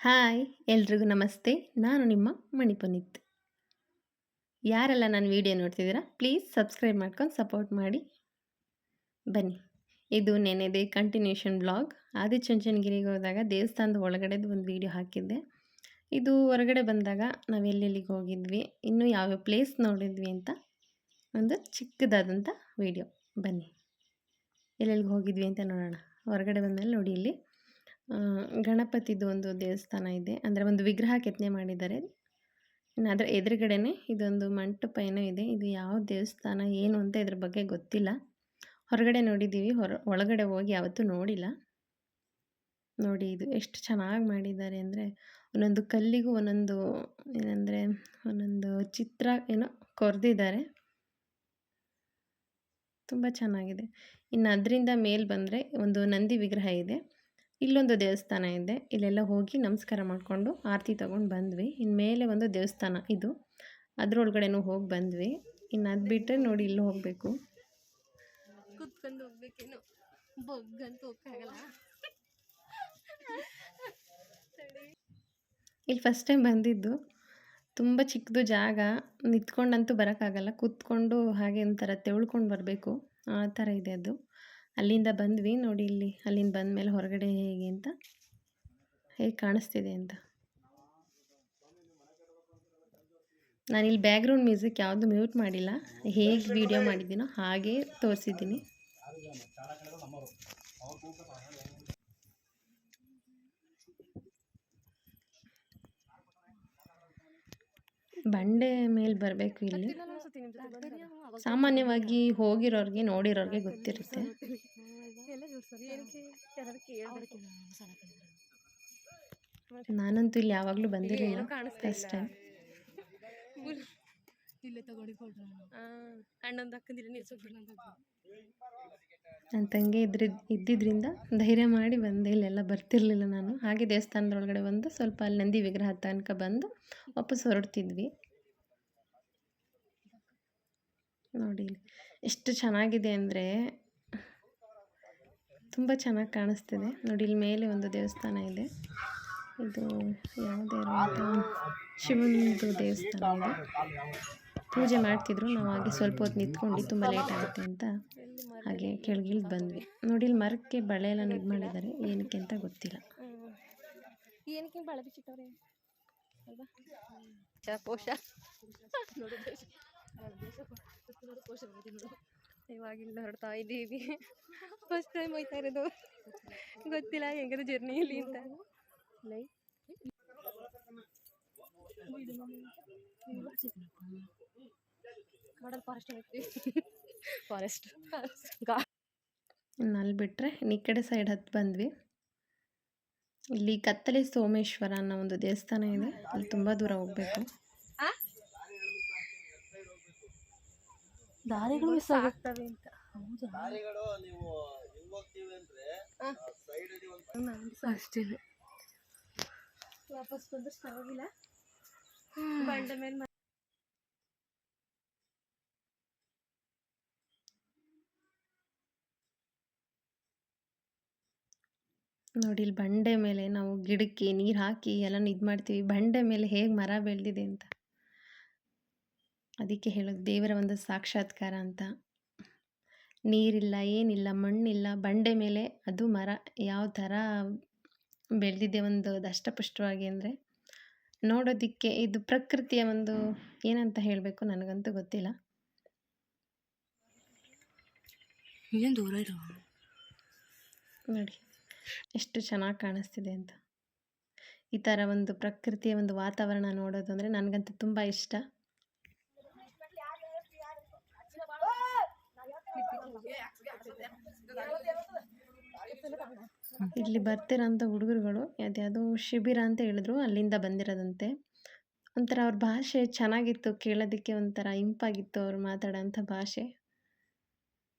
Hi ಎಲ್ರಿಗೂ ನಮಸ್ತೆ. ನಾನು ನಿಮ್ಮ ಮಣಿಪುನೀತ್. ಯಾರೆಲ್ಲ ನನ್ನ ವಿಡಿಯೋ ನೋಡ್ತಿದ್ದೀರಾ ಪ್ಲೀಸ್ ಸಬ್ಸ್ಕ್ರೈಬ್ ಮಾಡ್ಕೊಂಡು ಸಪೋರ್ಟ್ ಮಾಡಿ. ಬನ್ನಿ, ಇದು ನೆನ್ನೆದೇ ಕಂಟಿನ್ಯೂಷನ್ ಬ್ಲಾಗ್. ಆದಿಚುಂಚನಗಿರಿಗೆ ಹೋದಾಗ ದೇವಸ್ಥಾನದ ಒಳಗಡೆದು ಒಂದು ವಿಡಿಯೋ ಹಾಕಿದ್ದೆ. ಇದು ಹೊರಗಡೆ ಬಂದಾಗ ನಾವು ಎಲ್ಲೆಲ್ಲಿಗೆ ಹೋಗಿದ್ವಿ, ಇನ್ನೂ ಯಾವ್ಯಾವ ಪ್ಲೇಸ್ ನೋಡಿದ್ವಿ ಅಂತ ಒಂದು ಚಿಕ್ಕದಾದಂಥ ವಿಡಿಯೋ. ಬನ್ನಿ ಎಲ್ಲೆಲ್ಲಿಗೆ ಹೋಗಿದ್ವಿ ಅಂತ ನೋಡೋಣ. ಹೊರಗಡೆ ಬಂದಮೇಲೆ ನೋಡಿ, ಇಲ್ಲಿ ಗಣಪತಿದು ಒಂದು ದೇವಸ್ಥಾನ ಇದೆ, ಅಂದರೆ ಒಂದು ವಿಗ್ರಹ ಕೆತ್ತನೆ ಮಾಡಿದ್ದಾರೆ. ಇನ್ನು ಅದರ ಎದುರುಗಡೆನೇ ಇದೊಂದು ಮಂಟಪ ಏನೋ ಇದೆ. ಇದು ಯಾವ ದೇವಸ್ಥಾನ ಏನು ಅಂತ ಇದ್ರ ಬಗ್ಗೆ ಗೊತ್ತಿಲ್ಲ. ಹೊರಗಡೆ ನೋಡಿದ್ದೀವಿ, ಒಳಗಡೆ ಹೋಗಿ ಯಾವತ್ತೂ ನೋಡಿಲ್ಲ. ನೋಡಿ ಇದು ಎಷ್ಟು ಚೆನ್ನಾಗಿ ಮಾಡಿದ್ದಾರೆ ಅಂದರೆ, ಒಂದೊಂದು ಕಲ್ಲಿಗೂ ಒಂದೊಂದು ಏನಂದರೆ ಒಂದೊಂದು ಚಿತ್ರ ಏನೋ ಕೊರೆದಿದ್ದಾರೆ. ತುಂಬ ಚೆನ್ನಾಗಿದೆ. ಇನ್ನು ಅದರಿಂದ ಮೇಲೆ ಬಂದರೆ ಒಂದು ನಂದಿ ವಿಗ್ರಹ ಇದೆ. ಇಲ್ಲೊಂದು ದೇವಸ್ಥಾನ ಇದೆ. ಇಲ್ಲೆಲ್ಲ ಹೋಗಿ ನಮಸ್ಕಾರ ಮಾಡಿಕೊಂಡು ಆರತಿ ತೊಗೊಂಡು ಬಂದ್ವಿ. ಇನ್ನು ಮೇಲೆ ಒಂದು ದೇವಸ್ಥಾನ ಇದು, ಅದರೊಳಗಡೆನೂ ಹೋಗಿ ಬಂದ್ವಿ. ಇನ್ನು ಅದು ಬಿಟ್ಟರೆ ನೋಡಿ ಇಲ್ಲಿ ಹೋಗಬೇಕು, ಕುತ್ಕೊಂಡು ಹೋಗ್ಬೇಕೇನು, ಬೊಗ್ಗಂತೂ ಹೋಗಕ್ಕಾಗಲ್ಲ. ಇಲ್ಲಿ ಫಸ್ಟ್ ಟೈಮ್ ಬಂದಿದ್ದು. ತುಂಬ ಚಿಕ್ಕದು ಜಾಗ, ನಿಂತ್ಕೊಂಡಂತೂ ಬರೋಕ್ಕಾಗಲ್ಲ, ಕೂತ್ಕೊಂಡು ಹಾಗೆ ಒಂಥರ ತೆವಳ್ಕೊಂಡು ಬರಬೇಕು, ಆ ಥರ ಇದೆ ಅದು. ಅಲ್ಲಿಂದ ಬಂದ್ವಿ ನೋಡಿ. ಇಲ್ಲಿ ಅಲ್ಲಿಂದ ಬಂದಮೇಲೆ ಹೊರಗಡೆ ಹೇಗೆ ಅಂತ, ಹೇಗೆ ಕಾಣಿಸ್ತಿದೆ ಅಂತ. ನಾನಿಲ್ಲಿ ಬ್ಯಾಕ್ಗ್ರೌಂಡ್ ಮ್ಯೂಸಿಕ್ ಯಾವುದು ಮ್ಯೂಟ್ ಮಾಡಿಲ್ಲ, ಹೇಗೆ ವಿಡಿಯೋ ಮಾಡಿದ್ದೀನೋ ಹಾಗೇ ತೋರಿಸಿದ್ದೀನಿ. ಬಂಡೆ ಮೇಲೆ ಬರಬೇಕು. ಇಲ್ಲಿ ಸಾಮಾನ್ಯವಾಗಿ ಹೋಗಿರೋರಿಗೆ ನೋಡಿರೋರಿಗೆ ಗೊತ್ತಿರುತ್ತೆ. ನಾನಂತೂ ಇಲ್ಲಿ ಯಾವಾಗಲೂ ಬಂದಿರಲಿಲ್ಲ, ಫಸ್ಟ್ ಟೈಮ್. ನನ್ನ ತಂಗಿ ಇದ್ದಿದ್ದರಿಂದ ಧೈರ್ಯ ಮಾಡಿ ಬಂದೆ. ಇಲ್ಲೆಲ್ಲ ಬರ್ತಿರ್ಲಿಲ್ಲ ನಾನು. ಹಾಗೆ ದೇವಸ್ಥಾನದೊಳಗಡೆ ಬಂದು ಸ್ವಲ್ಪ ಅಲ್ಲಿ ನಂದಿ ವಿಗ್ರಹ ತನಕ ಬಂದು ವಾಪಸ್ ಹೊರಡ್ತಿದ್ವಿ. ನೋಡಿ ಇಲ್ಲಿ ಎಷ್ಟು ಚೆನ್ನಾಗಿದೆ ಅಂದರೆ ತುಂಬ ಚೆನ್ನಾಗಿ ಕಾಣಿಸ್ತಿದೆ. ನೋಡಿ ಇಲ್ಲಿ ಮೇಲೆ ಒಂದು ದೇವಸ್ಥಾನ ಇದೆ. ಇದು ಯಾವುದೇ ಅಂತ ಶಿವನದು ದೇವಸ್ಥಾನ ಇದೆ. ಪೂಜೆ ಮಾಡ್ತಿದ್ರು, ನಾವು ಹಾಗೆ ಸ್ವಲ್ಪ ಹೊತ್ತು ನಿಂತ್ಕೊಂಡು ತುಂಬ ಲೇಟ್ ಆಗುತ್ತೆ ಅಂತ ಹಾಗೆ ಕೆಳಗಿಳಿದು ಬಂದ್ವಿ. ನೋಡಿ ಇಲ್ಲಿ ಮರಕ್ಕೆ ಬಳೆ ಎಲ್ಲ ಇದು ಮಾಡಿದ್ದಾರೆ, ಏನಕ್ಕೆ ಅಂತ ಗೊತ್ತಿಲ್ಲ. ಏನಕ್ಕೆ ಬಳೆ ಬಿಚ್ಚಿಟ್ಟವ್ರೆ ಅಲ್ವಾ? ಪೋಷ ಇವಾಗಿಲ್ಲ ಹೊರಡ್ತಾ ಇದ್ದೀವಿ. ಫಸ್ಟ್ ಟೈಮ್ ಹೋಯ್ತಾ ಇರೋದು, ಗೊತ್ತಿಲ್ಲ ಹೆಂಗದು ಜರ್ನಿಯಲ್ಲಿ ಅಂತ. ಕಾಡಲ್ಲಿ ಫಾರೆಸ್ಟ್ ಇನ್ನು ಅಲ್ಲಿ ಬಿಟ್ಟರೆ ಈ ಕಡೆ ಸೈಡ್ ಹತ್ತು ಬಂದ್ವಿ. ಇಲ್ಲಿ ಕತ್ತಲೆ ಸೋಮೇಶ್ವರ ಅನ್ನೋ ಒಂದು ದೇವಸ್ಥಾನ ಇದೆ. ಅಲ್ಲಿ ತುಂಬ ದೂರ ಹೋಗಬೇಕು. ದಾರಿಗಳು ಮಿಸ್ ಆಗ್ತವೆ ಅಂತ. ಅಷ್ಟೇ, ವಾಪಸ್ ಬಂದ್ರೆ ಚೆನ್ನಾಗಿಲ್ಲ. ಬಂಡೆ ಮೇಲೆ ನೋಡಿ ಇಲ್ಲಿ ಬಂಡೆ ಮೇಲೆ ನಾವು ಗಿಡಕ್ಕೆ ನೀರು ಹಾಕಿ ಎಲ್ಲ ಇದು ಮಾಡ್ತೀವಿ. ಬಂಡೆ ಮೇಲೆ ಹೇಗೆ ಮರ ಬೆಳೆದಿದೆ ಅಂತ, ಅದಕ್ಕೆ ಹೇಳೋದು ದೇವರ ಒಂದು ಸಾಕ್ಷಾತ್ಕಾರ ಅಂತ. ನೀರಿಲ್ಲ, ಏನಿಲ್ಲ, ಮಣ್ಣಿಲ್ಲ, ಬಂಡೆ ಮೇಲೆ ಅದು ಮರ ಯಾವ ಥರ ಬೆಳೆದಿದೆ ಒಂದು ದಷ್ಟಪುಷ್ಟವಾಗಿ ಅಂದರೆ ನೋಡೋದಕ್ಕೆ ಇದು ಪ್ರಕೃತಿಯ ಒಂದು ಏನಂತ ಹೇಳಬೇಕು ನನಗಂತೂ ಗೊತ್ತಿಲ್ಲ. ಏನು ದೂರ ಇರೋ ನೋಡಿ ಎಷ್ಟು ಚೆನ್ನಾಗಿ ಕಾಣಿಸ್ತಿದೆ ಅಂತ. ಈ ಥರ ಒಂದು ಪ್ರಕೃತಿಯ ಒಂದು ವಾತಾವರಣ ನೋಡೋದು ಅಂದರೆ ನನಗಂತೂ ತುಂಬ ಇಷ್ಟ. ಇಲ್ಲಿ ಬರ್ತಿರೋಂಥ ಹುಡುಗರುಗಳು ಅದ್ಯಾವುದೋ ಶಿಬಿರ ಅಂತ ಹೇಳಿದ್ರು, ಅಲ್ಲಿಂದ ಬಂದಿರೋದಂತೆ. ಒಂಥರ ಅವ್ರ ಭಾಷೆ ಚೆನ್ನಾಗಿತ್ತು, ಕೇಳೋದಕ್ಕೆ ಒಂಥರ ಇಂಪಾಗಿತ್ತು. ಅವ್ರು ಮಾತಾಡೋಂಥ ಭಾಷೆ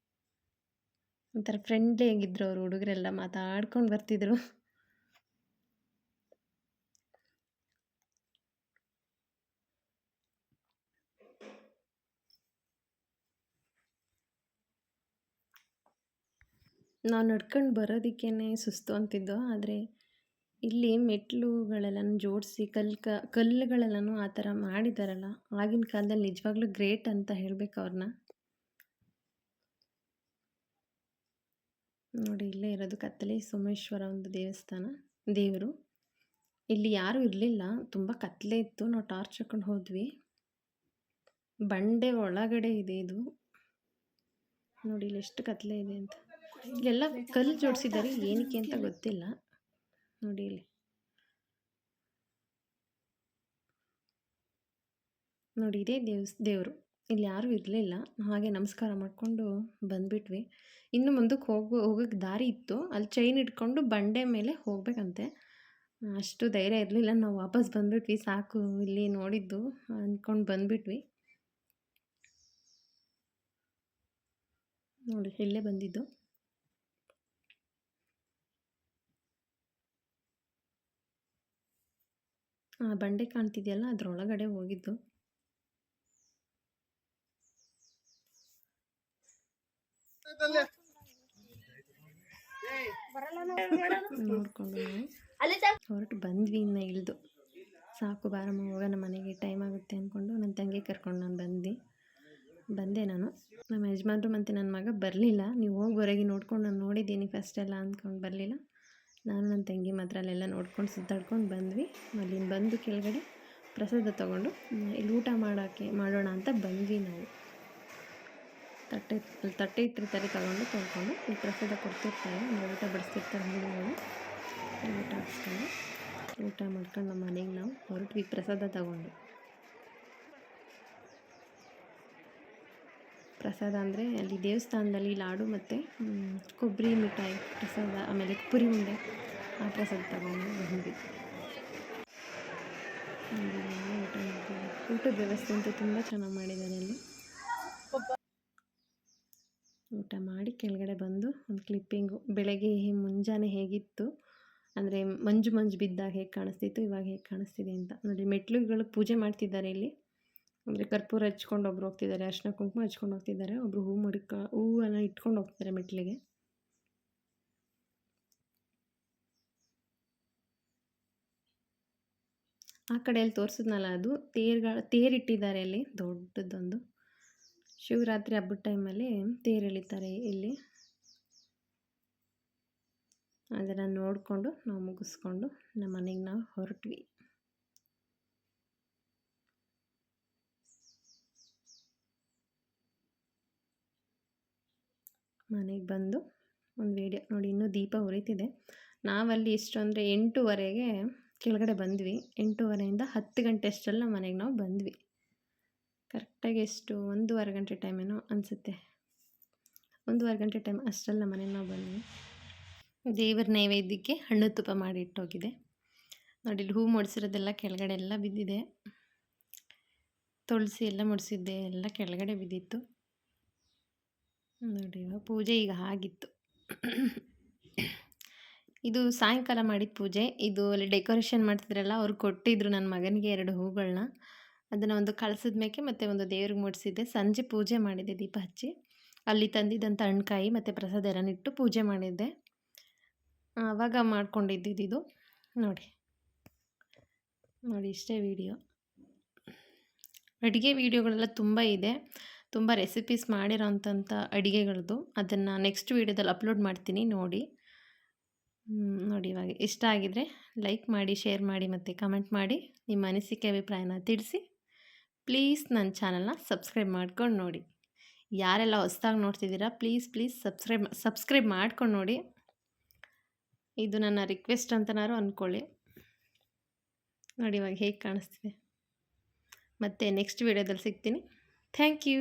ಒಂಥರ ಫ್ರೆಂಡ್ಲಿ ಆಗಿದ್ರು. ಅವರು ಹುಡುಗರೆಲ್ಲ ಮಾತಾಡ್ಕೊಂಡು ಬರ್ತಿದ್ರು. ನಾವು ನಡ್ಕೊಂಡು ಬರೋದಕ್ಕೇ ಸುಸ್ತು ಅಂತಿದ್ದೋ, ಆದರೆ ಇಲ್ಲಿ ಮೆಟ್ಲುಗಳೆಲ್ಲನೂ ಜೋಡಿಸಿ ಕಲ್ಲುಗಳೆಲ್ಲನೂ ಆ ಥರ ಮಾಡಿದಾರಲ್ಲ, ಆಗಿನ ಕಾಲದಲ್ಲಿ ನಿಜವಾಗ್ಲೂ ಗ್ರೇಟ್ ಅಂತ ಹೇಳ್ಬೇಕು ಅವ್ರನ್ನ. ನೋಡಿ, ಇಲ್ಲೇ ಇರೋದು ಕತ್ತಲೆ ಸೋಮೇಶ್ವರ ಒಂದು ದೇವಸ್ಥಾನ, ದೇವರು. ಇಲ್ಲಿ ಯಾರೂ ಇರಲಿಲ್ಲ, ತುಂಬ ಕತ್ತಲೆ ಇತ್ತು. ನಾವು ಟಾರ್ಚ್ ಹಾಕೊಂಡು ಹೋದ್ವಿ. ಬಂಡೆ ಒಳಗಡೆ ಇದೆ ಇದು. ನೋಡಿ ಇಲ್ಲಿ ಎಷ್ಟು ಕತ್ತಲೆ ಇದೆ ಅಂತ. ಇಲ್ಲೆಲ್ಲ ಕಲ್ಲು ಜೋಡಿಸಿದ್ದಾರೆ, ಏನಕ್ಕೆ ಅಂತ ಗೊತ್ತಿಲ್ಲ. ನೋಡಿ ಇಲ್ಲಿ ನೋಡಿ, ಇದೇ ದೇವರು. ಇಲ್ಲಿ ಯಾರೂ ಇರಲಿಲ್ಲ, ಹಾಗೆ ನಮಸ್ಕಾರ ಮಾಡಿಕೊಂಡು ಬಂದುಬಿಟ್ವಿ. ಇನ್ನು ಮುಂದಕ್ಕೆ ಹೋಗೋಕ್ಕೆ ದಾರಿ ಇತ್ತು, ಅಲ್ಲಿ ಚೈನ್ ಇಟ್ಕೊಂಡು ಬಂಡೆ ಮೇಲೆ ಹೋಗ್ಬೇಕಂತೆ. ಅಷ್ಟು ಧೈರ್ಯ ಇರಲಿಲ್ಲ, ನಾವು ವಾಪಸ್ ಬಂದುಬಿಟ್ವಿ. ಸಾಕು ಇಲ್ಲಿ ನೋಡಿದ್ದು ಅಂದ್ಕೊಂಡು ಬಂದುಬಿಟ್ವಿ. ನೋಡಿ ಇಲ್ಲೇ ಬಂದಿದ್ದು. ಆ ಬಂಡೆ ಕಾಣ್ತಿದೆಯಲ್ಲ, ಅದರೊಳಗಡೆ ಹೋಗಿದ್ದು. ನೋಡ್ಕೊಂಡು ಹೊರಟು ಬಂದ್ವಿ. ಇನ್ನು ಇಳಿದು ಸಾಕು ಬಾರಮ್ಮ ಹೋಗೋಣ ಮನೆಗೆ, ಟೈಮ್ ಆಗುತ್ತೆ ಅಂದ್ಕೊಂಡು ನನ್ನ ತಂಗಿ ಕರ್ಕೊಂಡು ನಾನು ಬಂದೆ. ನಾನು ನಮ್ಮ ಯಜಮಾನ್ರು ಮತ್ತು ನನ್ನ ಮಗ ಬರಲಿಲ್ಲ. ನೀವು ಹೋಗಿ ಹೊರಗೆ ನೋಡ್ಕೊಂಡು ನಾನು ನೋಡಿದ್ದೀನಿ ಫಸ್ಟೆಲ್ಲ ಅಂದ್ಕೊಂಡು ಬರಲಿಲ್ಲ. ನಾನು ನನ್ನ ತಂಗಿ ಮಾತ್ರ ಅಲ್ಲೆಲ್ಲ ನೋಡ್ಕೊಂಡು ಸುತ್ತಾಡ್ಕೊಂಡು ಬಂದ್ವಿ. ಅಲ್ಲಿಂದ ಬಂದು ಕೆಳಗಡೆ ಪ್ರಸಾದ ತೊಗೊಂಡು ಇಲ್ಲಿ ಊಟ ಮಾಡೋಣ ಅಂತ ಬಂದ್ವಿ. ನಾವು ತಟ್ಟೆ ಇಟ್ಟಿರ್ತಾರೆ, ತೊಳ್ಕೊಂಡು ಇಲ್ಲಿ ಪ್ರಸಾದ ಕೊಡ್ತಿರ್ತಾರೆ, ಊಟ ಬಡಿಸ್ತಿರ್ತಾರೆ. ನೋಡಿ ಊಟ ಹಾಕ್ಸ್ಕೊಂಡು ಊಟ ಮಾಡ್ಕೊಂಡು ನಮ್ಮ ಮನೆಗೆ ನಾವು ಹೊರಟ್ವಿ ಪ್ರಸಾದ ತಗೊಂಡು. ಪ್ರಸಾದ ಅಂದರೆ ಅಲ್ಲಿ ದೇವಸ್ಥಾನದಲ್ಲಿ ಲಾಡು ಮತ್ತು ಕೊಬ್ಬರಿ ಮಿಠಾಯಿ ಪ್ರಸಾದ, ಆಮೇಲೆ ಪುರಿ ಉಂಡೆ, ಆ ಪ್ರಸಾದ ತಗೊಂಡು ಬಂದ್ವಿ. ಊಟದ ವ್ಯವಸ್ಥೆ ಅಂತೂ ತುಂಬ ಚೆನ್ನಾಗಿ ಮಾಡಿದ್ದಾರೆ ಅಲ್ಲಿ. ಊಟ ಮಾಡಿ ಕೆಳಗಡೆ ಬಂದು ಒಂದು ಕ್ಲಿಪ್ಪಿಂಗು, ಬೆಳಗ್ಗೆ ಮುಂಜಾನೆ ಹೇಗಿತ್ತು ಅಂದರೆ ಮಂಜು ಬಿದ್ದಾಗ ಹೇಗೆ ಕಾಣಿಸ್ತಿತ್ತು, ಇವಾಗ ಹೇಗೆ ಕಾಣಿಸ್ತಿದೆ ಅಂತ ನೋಡಿ. ಮೆಟ್ಲುಗಳು ಪೂಜೆ ಮಾಡ್ತಿದ್ದಾರೆ ಇಲ್ಲಿ. ಅಂದರೆ ಕರ್ಪೂರ ಹಚ್ಕೊಂಡು ಒಬ್ರು ಹೋಗ್ತಿದ್ದಾರೆ, ಅರಿಶಿನ ಕುಂಕುಮ ಹಚ್ಕೊಂಡು ಹೋಗ್ತಿದ್ದಾರೆ, ಒಬ್ಬರು ಹೂವನ್ನು ಇಟ್ಕೊಂಡು ಹೋಗ್ತಾರೆ ಮೆಟ್ಲಿಗೆ. ಆ ಕಡೆಯಲ್ಲಿ ತೋರಿಸಿದ್ನಲ್ಲ, ಅದು ತೇರಿಟ್ಟಿದ್ದಾರೆ ಇಲ್ಲಿ, ದೊಡ್ಡದೊಂದು. ಶಿವರಾತ್ರಿ ಹಬ್ಬದ ಟೈಮಲ್ಲಿ ತೇರು ಎಳಿತಾರೆ ಇಲ್ಲಿ. ಅದನ್ನು ನೋಡಿಕೊಂಡು ನಾವು ಮುಗಿಸ್ಕೊಂಡು ನಮ್ಮ ಮನೆಗೆ ನಾವು ಹೊರಟ್ವಿ. ಮನೆಗೆ ಬಂದು ಒಂದು ವೀಡಿಯೋ ನೋಡಿ, ಇನ್ನೂ ದೀಪ ಉರಿತಿದೆ. ನಾವಲ್ಲಿ ಎಷ್ಟು ಅಂದರೆ 8:30ಗೆ ಕೆಳಗಡೆ ಬಂದ್ವಿ. 8:30ಯಿಂದ 10 ಗಂಟೆ ಅಷ್ಟರಲ್ಲಿ ನಮ್ಮ ಮನೆಗೆ ನಾವು ಬಂದ್ವಿ. ಕರೆಕ್ಟಾಗಿ ಎಷ್ಟು 1:15 ಗಂಟೆ ಟೈಮೇನೋ ಅನಿಸುತ್ತೆ, 1:15 ಗಂಟೆ ಟೈಮ್ ಅಷ್ಟರಲ್ಲಿ ನಮ್ಮ ಮನೆಗೆ ನಾವು ಬಂದ್ವಿ. ದೇವರ ನೈವೇದ್ಯಕ್ಕೆ ಹಣ್ಣು ತುಪ್ಪ ಮಾಡಿ ಇಟ್ಟೋಗಿದೆ ನೋಡಿ. ಇಲ್ಲಿ ಹೂ ಮುಡಿಸಿರೋದೆಲ್ಲ ಕೆಳಗಡೆ ಎಲ್ಲ ಬಿದ್ದಿದೆ, ತುಳಸಿ ಎಲ್ಲ ಮುಡಿಸಿದ್ದೆ ಎಲ್ಲ ಕೆಳಗಡೆ ಬಿದ್ದಿತ್ತು ನೋಡಿ. ಪೂಜೆ ಈಗ ಆಗಿತ್ತು. ಇದು ಸಾಯಂಕಾಲ ಮಾಡಿದ ಪೂಜೆ. ಇದು ಅಲ್ಲಿ ಡೆಕೋರೇಷನ್ ಮಾಡ್ತಿದ್ರಲ್ಲ, ಅವ್ರು ಕೊಟ್ಟಿದ್ರು ನನ್ನ ಮಗನಿಗೆ 2 ಹೂಗಳನ್ನ. ಅದನ್ನು ಒಂದು ಕಳಸದ ಮೇಕೆ ಮತ್ತು ಒಂದು ದೇವ್ರಿಗೆ ಮುಡಿಸಿದ್ದೆ. ಸಂಜೆ ಪೂಜೆ ಮಾಡಿದ್ದೆ ದೀಪ ಹಚ್ಚಿ. ಅಲ್ಲಿ ತಂದಿದ್ದಂಥ ಹಣ್ಕಾಯಿ ಮತ್ತು ಪ್ರಸಾದ ಎಲ್ಲ ಇಟ್ಟು ಪೂಜೆ ಮಾಡಿದ್ದೆ. ಆವಾಗ ಮಾಡ್ಕೊಂಡಿದ್ದಿದ್ದು ನೋಡಿ. ಇಷ್ಟೇ ವಿಡಿಯೋ. ಅಡುಗೆ ವಿಡಿಯೋಗಳೆಲ್ಲ ತುಂಬ ಇದೆ, ತುಂಬ ರೆಸಿಪೀಸ್ ಮಾಡಿರೋಂಥ ಅಡುಗೆಗಳದ್ದು. ಅದನ್ನು ನೆಕ್ಸ್ಟ್ ವೀಡಿಯೋದಲ್ಲಿ ಅಪ್ಲೋಡ್ ಮಾಡ್ತೀನಿ, ನೋಡಿ. ಇವಾಗ ಇಷ್ಟ ಆಗಿದರೆ ಲೈಕ್ ಮಾಡಿ, ಶೇರ್ ಮಾಡಿ ಮತ್ತು ಕಮೆಂಟ್ ಮಾಡಿ. ನಿಮ್ಮ ಅನಿಸಿಕೆ ಅಭಿಪ್ರಾಯನ ತಿಳಿಸಿ. ಪ್ಲೀಸ್ ನನ್ನ ಚಾನಲ್ನ ಸಬ್ಸ್ಕ್ರೈಬ್ ಮಾಡ್ಕೊಂಡು ನೋಡಿ. ಯಾರೆಲ್ಲ ಹೊಸ್ದಾಗಿ ನೋಡ್ತಿದ್ದೀರಾ ಪ್ಲೀಸ್ ಸಬ್ಸ್ಕ್ರೈಬ್ ಮಾಡ್ಕೊಂಡು ನೋಡಿ. ಇದು ನನ್ನ ರಿಕ್ವೆಸ್ಟ್ ಅಂತನಾದ್ರು ಅಂದ್ಕೊಳ್ಳಿ. ನೋಡಿ ಇವಾಗ ಹೇಗೆ ಕಾಣಿಸ್ತಿದೆ. ಮತ್ತೆ ನೆಕ್ಸ್ಟ್ ವೀಡಿಯೋದಲ್ಲಿ ಸಿಗ್ತೀನಿ. Thank you.